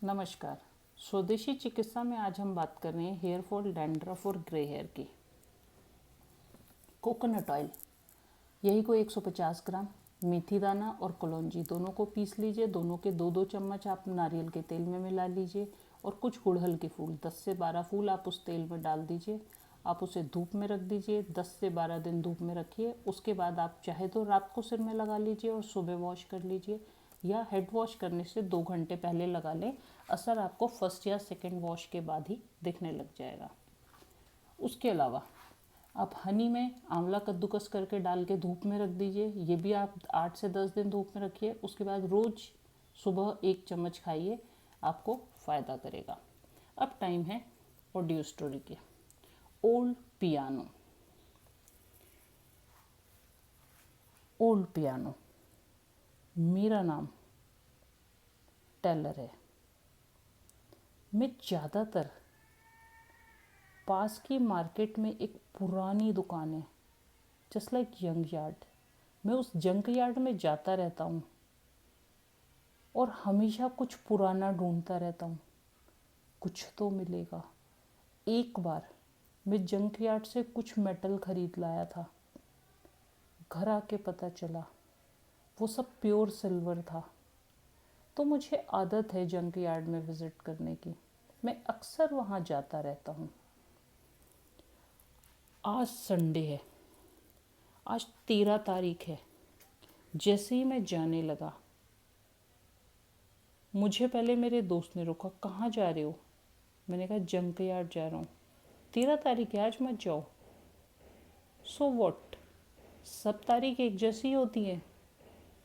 नमस्कार। स्वदेशी चिकित्सा में आज हम बात कर रहे हैं हेयर फॉल, डैंड्रफ और ग्रे हेयर की। कोकोनट ऑयल, यही को 150 ग्राम, मेथी दाना और कलौंजी दोनों को पीस लीजिए। दोनों के 2-2 चम्मच आप नारियल के तेल में मिला लीजिए और कुछ गुड़हल के फूल 10 से 12 फूल आप उस तेल में डाल दीजिए। आप उसे धूप में रख दीजिए, 10 से 12 दिन धूप में रखिए। उसके बाद आप चाहे तो रात को सिर में लगा लीजिए और सुबह वॉश कर लीजिए, या हेड वॉश करने से 2 घंटे पहले लगा लें। असर आपको फर्स्ट या सेकंड वॉश के बाद ही दिखने लग जाएगा। उसके अलावा आप हनी में आंवला कद्दूकस करके डाल के धूप में रख दीजिए। ये भी आप 8 से 10 दिन धूप में रखिए। उसके बाद रोज़ सुबह 1 चम्मच खाइए, आपको फ़ायदा करेगा। अब टाइम है ऑडियो स्टोरी के। Old piano. Old piano. मेरा नाम टेलर है। मैं ज़्यादातर पास की मार्केट में एक पुरानी दुकान है, जस्ट लाइक जंक यार्ड, मैं उस जंक यार्ड में जाता रहता हूँ और हमेशा कुछ पुराना ढूंढता रहता हूँ, कुछ तो मिलेगा। एक बार मैं जंक यार्ड से कुछ मेटल खरीद लाया था। घर आके पता चला वो सब प्योर सिल्वर था। तो मुझे आदत है जंक यार्ड में विज़िट करने की, मैं अक्सर वहाँ जाता रहता हूँ। आज संडे है, आज 13 तारीख है। जैसे ही मैं जाने लगा, मुझे पहले मेरे दोस्त ने रोका, कहाँ जा रहे हो? मैंने कहा जंक यार्ड जा रहा हूँ। 13 तारीख है, आज मत जाओ। सो व्हाट, सब तारीख एक जैसी होती है?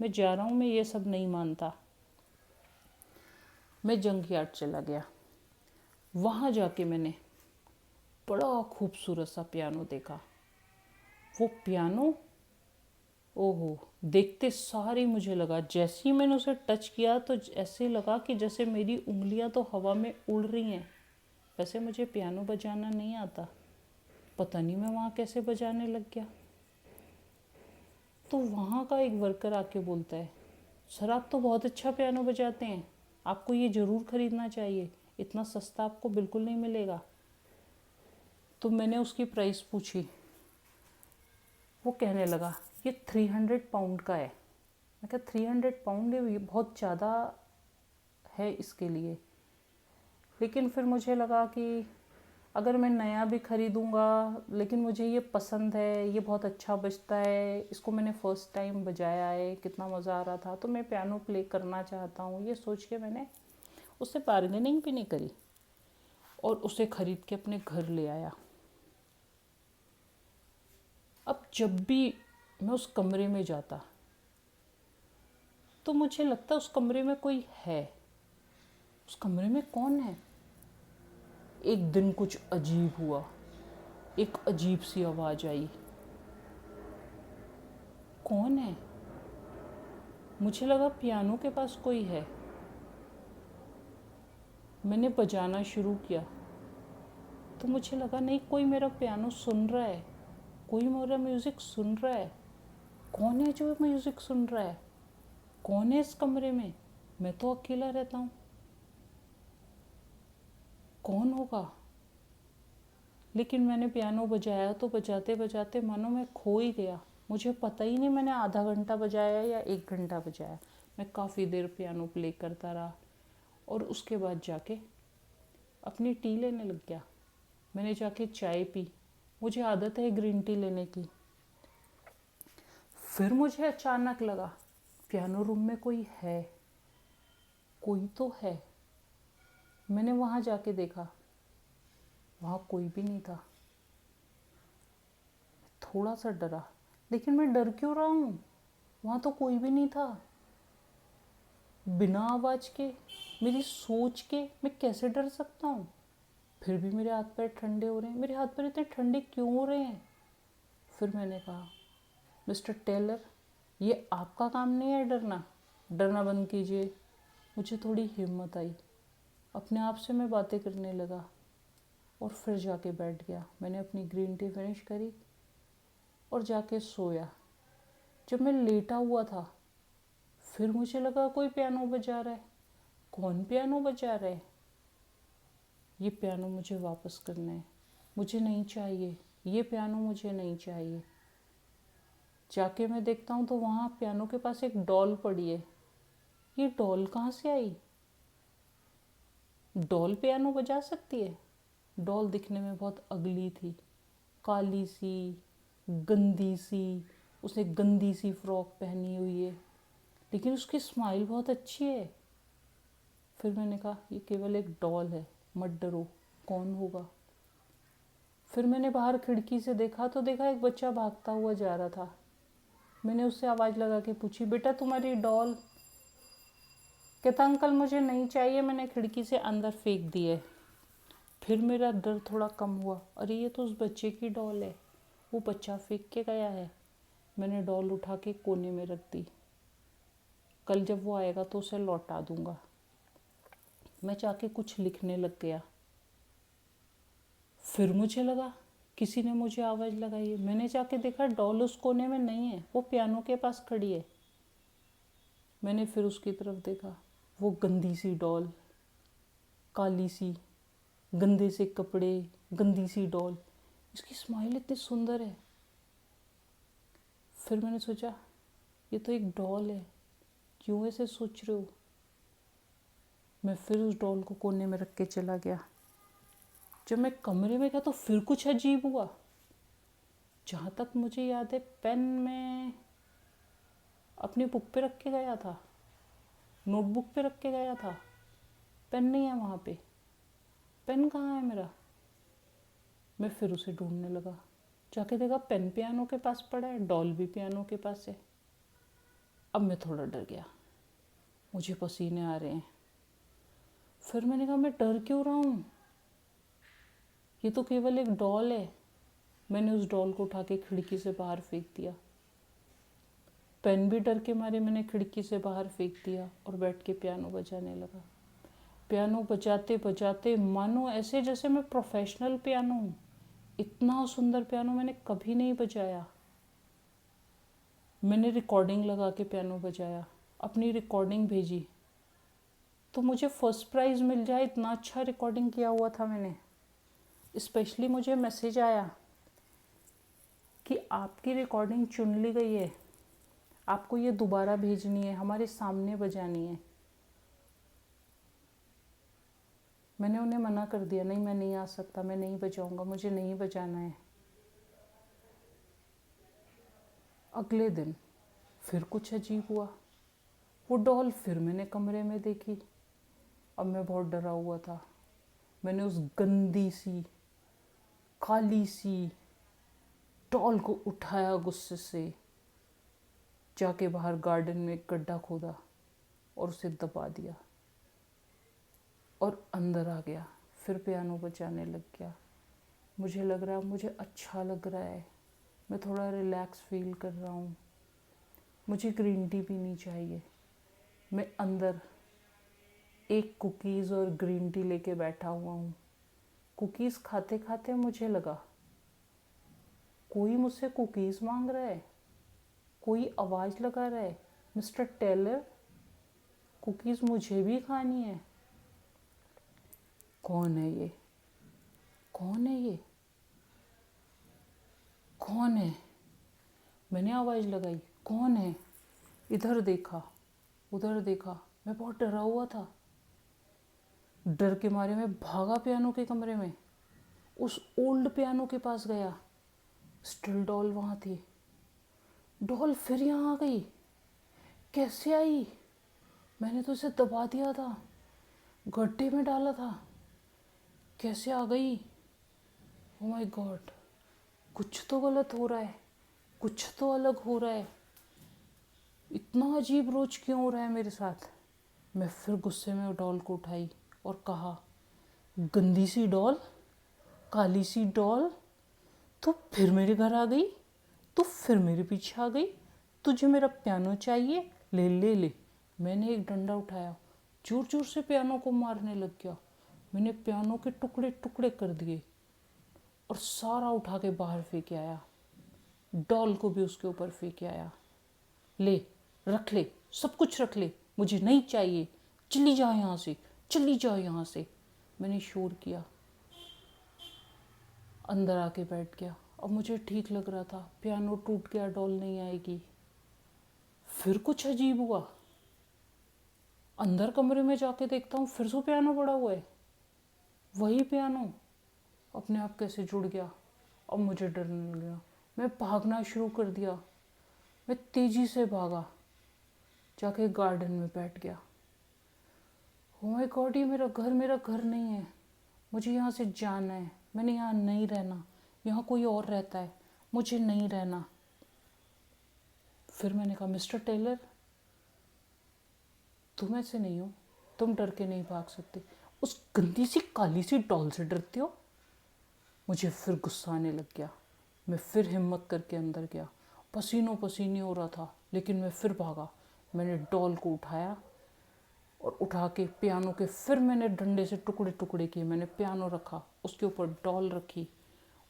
मैं जा रहा हूँ, मैं ये सब नहीं मानता। मैं जंक यार्ड चला गया। वहाँ जाके मैंने बड़ा खूबसूरत सा पियानो देखा। वो पियानो, ओहो, देखते सारे मुझे लगा, जैसे ही मैंने उसे टच किया तो ऐसे लगा कि जैसे मेरी उंगलियां तो हवा में उड़ रही हैं। वैसे मुझे पियानो बजाना नहीं आता, पता नहीं मैं वहाँ कैसे बजाने लग गया। तो वहाँ का एक वर्कर आके बोलता है, सर आप तो बहुत अच्छा पियानो बजाते हैं, आपको ये ज़रूर ख़रीदना चाहिए, इतना सस्ता आपको बिल्कुल नहीं मिलेगा। तो मैंने उसकी प्राइस पूछी। वो कहने लगा ये 300 पाउंड का है। मैं कहा 300 पाउंड है, ये बहुत ज़्यादा है इसके लिए। लेकिन फिर मुझे लगा कि अगर मैं नया भी ख़रीदूँगा, लेकिन मुझे ये पसंद है, ये बहुत अच्छा बजता है, इसको मैंने फ़र्स्ट टाइम बजाया है, कितना मज़ा आ रहा था, तो मैं पियानो प्ले करना चाहता हूँ। ये सोच के मैंने उससे बार्गेनिंग भी नहीं करी और उसे ख़रीद के अपने घर ले आया। अब जब भी मैं उस कमरे में जाता तो मुझे लगता उस कमरे में कोई है। उस कमरे में कौन है? एक दिन कुछ अजीब हुआ, एक अजीब सी आवाज़ आई। कौन है? मुझे लगा पियानो के पास कोई है। मैंने बजाना शुरू किया तो मुझे लगा नहीं, कोई मेरा पियानो सुन रहा है, कोई मेरा म्यूज़िक सुन रहा है। कौन है जो म्यूज़िक सुन रहा है? कौन है इस कमरे में? मैं तो अकेला रहता हूँ, कौन होगा? लेकिन मैंने पियानो बजाया तो बजाते बजाते मानो मैं खो ही गया। मुझे पता ही नहीं मैंने आधा घंटा बजाया या 1 घंटा बजाया। मैं काफ़ी देर पियानो प्ले करता रहा और उसके बाद जाके अपनी टी लेने लग गया। मैंने जाके चाय पी, मुझे आदत है ग्रीन टी लेने की। फिर मुझे अचानक लगा पियानो रूम में कोई है, कोई तो है। मैंने वहाँ जाके देखा, वहाँ कोई भी नहीं था। थोड़ा सा डरा, लेकिन मैं डर क्यों रहा हूँ? वहाँ तो कोई भी नहीं था। बिना आवाज़ के, मेरी सोच के मैं कैसे डर सकता हूँ? फिर भी मेरे हाथ पैर ठंडे हो रहे हैं। मेरे हाथ पैर इतने ठंडे क्यों हो रहे हैं? फिर मैंने कहा, मिस्टर टेलर, ये आपका काम नहीं है डरना, डरना बंद कीजिए। मुझे थोड़ी हिम्मत आई, अपने आप से मैं बातें करने लगा और फिर जाके बैठ गया। मैंने अपनी ग्रीन टी फिनिश करी और जाके सोया। जब मैं लेटा हुआ था फिर मुझे लगा कोई पियानो बजा रहा है। कौन पियानो बजा रहा है? ये पियानो मुझे वापस करना है, मुझे नहीं चाहिए, ये पियानो मुझे नहीं चाहिए। जाके मैं देखता हूँ तो वहाँ पियानो के पास एक डॉल पड़ी है। ये डॉल कहाँ से आई? डॉल पियानो बजा सकती है? डॉल दिखने में बहुत अगली थी, काली सी, गंदी सी, उसने गंदी सी फ्रॉक पहनी हुई है, लेकिन उसकी स्माइल बहुत अच्छी है। फिर मैंने कहा ये केवल एक डॉल है, मत डरो, कौन होगा? फिर मैंने बाहर खिड़की से देखा तो देखा एक बच्चा भागता हुआ जा रहा था। मैंने उससे आवाज़ लगा के पूछी, बेटा तुम्हारी डॉल? कहता अंकल मुझे नहीं चाहिए, मैंने खिड़की से अंदर फेंक दी है। फिर मेरा डर थोड़ा कम हुआ, अरे ये तो उस बच्चे की डॉल है, वो बच्चा फेंक के गया है। मैंने डॉल उठा के कोने में रख दी, कल जब वो आएगा तो उसे लौटा दूंगा। मैं जाके कुछ लिखने लग गया। फिर मुझे लगा किसी ने मुझे आवाज़ लगाई है। मैंने जाके देखा डॉल उस कोने में नहीं है, वो पियानो के पास खड़ी है। मैंने फिर उसकी तरफ देखा, वो गंदी सी डॉल, काली सी, गंदे से कपड़े, गंदी सी डॉल, इसकी स्माइल इतनी सुंदर है। फिर मैंने सोचा ये तो एक डॉल है, क्यों ऐसे सोच रहे हो? मैं फिर उस डॉल को कोने में रख के चला गया। जब मैं कमरे में गया तो फिर कुछ अजीब हुआ। जहाँ तक मुझे याद है पेन मैं अपनी बुक पे रख के गया था, नोटबुक पे रख के गया था, पेन नहीं है वहाँ पे। पेन कहाँ है मेरा? मैं फिर उसे ढूंढने लगा, जाके देखा पेन पियानो के पास पड़ा है, डॉल भी पियानो के पास है। अब मैं थोड़ा डर गया, मुझे पसीने आ रहे हैं। फिर मैंने कहा मैं डर क्यों रहा हूँ, ये तो केवल एक डॉल है। मैंने उस डॉल को उठा के खिड़की से बाहर फेंक दिया। पेन भी डर के मारे मैंने खिड़की से बाहर फेंक दिया और बैठ के पियानो बजाने लगा। पियानो बजाते बजाते मानो ऐसे जैसे मैं प्रोफेशनल पियानो हूँ। इतना सुंदर पियानो मैंने कभी नहीं बजाया। मैंने रिकॉर्डिंग लगा के पियानो बजाया, अपनी रिकॉर्डिंग भेजी तो मुझे फर्स्ट प्राइज़ मिल जाए, इतना अच्छा रिकॉर्डिंग किया हुआ था मैंने। स्पेशली मुझे मैसेज आया कि आपकी रिकॉर्डिंग चुन ली गई है, आपको ये दोबारा भेजनी है, हमारे सामने बजानी है। मैंने उन्हें मना कर दिया, नहीं मैं नहीं आ सकता, मैं नहीं बजाऊंगा, मुझे नहीं बजाना है। अगले दिन फिर कुछ अजीब हुआ, वो डॉल फिर मैंने कमरे में देखी। अब मैं बहुत डरा हुआ था। मैंने उस गंदी सी, काली सी डॉल को उठाया गुस्से से, जाके बाहर गार्डन में एक गड्ढा खोदा और उसे दबा दिया और अंदर आ गया। फिर पियानो बजाने लग गया। मुझे लग रहा, मुझे अच्छा लग रहा है, मैं थोड़ा रिलैक्स फील कर रहा हूँ। मुझे ग्रीन टी पीनी चाहिए। मैं अंदर एक कुकीज़ और ग्रीन टी लेके बैठा हुआ हूँ। कुकीज़ खाते खाते मुझे लगा कोई मुझसे कुकीज़ मांग रहा है, कोई आवाज़ लगा रहा है, मिस्टर टेलर कुकीज़ मुझे भी खानी है। कौन है ये? कौन है ये? कौन है? मैंने आवाज़ लगाई, कौन है? इधर देखा, उधर देखा, मैं बहुत डरा हुआ था। डर के मारे मैं भागा पियानो के कमरे में, उस ओल्ड पियानो के पास गया। स्टिल डॉल वहाँ थी। डॉल फिर यहाँ आ गई, कैसे आई? मैंने तो इसे दबा दिया था, गड्ढे में डाला था, कैसे आ गई? ओ माय गॉड, कुछ तो गलत हो रहा है, कुछ तो अलग हो रहा है। इतना अजीब रोज क्यों हो रहा है मेरे साथ? मैं फिर गुस्से में डॉल को उठाई और कहा, गंदी सी डॉल, काली सी डॉल, तो फिर मेरे घर आ गई, तो फिर मेरे पीछे आ गई, तुझे मेरा पियानो चाहिए, ले ले ले। मैंने एक डंडा उठाया, जोर जोर से पियानो को मारने लग गया। मैंने पियानो के टुकड़े टुकड़े कर दिए और सारा उठा के बाहर फेंक आया। डॉल को भी उसके ऊपर फेंक आया। ले, रख ले, सब कुछ रख ले, मुझे नहीं चाहिए, चली जा यहाँ से, चली जा यहाँ से। मैंने शोर किया, अंदर आके बैठ गया। अब मुझे ठीक लग रहा था, पियानो टूट गया, डॉल नहीं आएगी। फिर कुछ अजीब हुआ, अंदर कमरे में जाके देखता हूँ फिर से पियानो पड़ा हुआ है, वही पियानो अपने आप कैसे जुड़ गया। अब मुझे डरने लग गया, मैं भागना शुरू कर दिया। मैं तेजी से भागा, जाके गार्डन में बैठ गया। ओ माय गॉड, ये मेरा घर नहीं है, मुझे यहाँ से जाना है, मैंने यहाँ नहीं रहना, यहाँ कोई और रहता है, मुझे नहीं रहना। फिर मैंने कहा, मिस्टर टेलर, तुम ऐसे नहीं हो, तुम डर के नहीं भाग सकते, उस गंदी सी काली सी डॉल से डरते हो। मुझे फिर गुस्सा आने लग गया। मैं फिर हिम्मत करके अंदर गया, पसीनों पसीने हो रहा था, लेकिन मैं फिर भागा। मैंने डॉल को उठाया और उठा के पियानो के फिर मैंने डंडे से टुकड़े टुकड़े किए। मैंने पियानो रखा, उसके ऊपर डॉल रखी,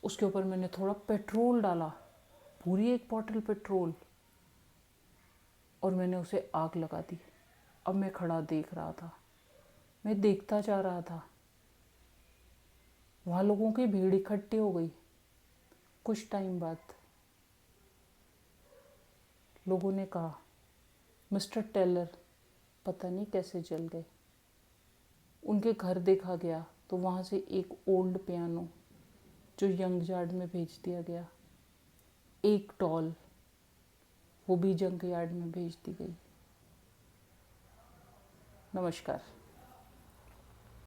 उसके ऊपर मैंने थोड़ा पेट्रोल डाला, पूरी एक बॉटल पेट्रोल, और मैंने उसे आग लगा दी। अब मैं खड़ा देख रहा था, मैं देखता जा रहा था। वहाँ लोगों की भीड़ इकट्ठी हो गई। कुछ टाइम बाद लोगों ने कहा, मिस्टर टेलर पता नहीं कैसे जल गए। उनके घर देखा गया तो वहाँ से एक ओल्ड पियानो जो यंग यार्ड में भेज दिया गया, एक डॉल वो भी जंक यार्ड में भेज दी गई। नमस्कार।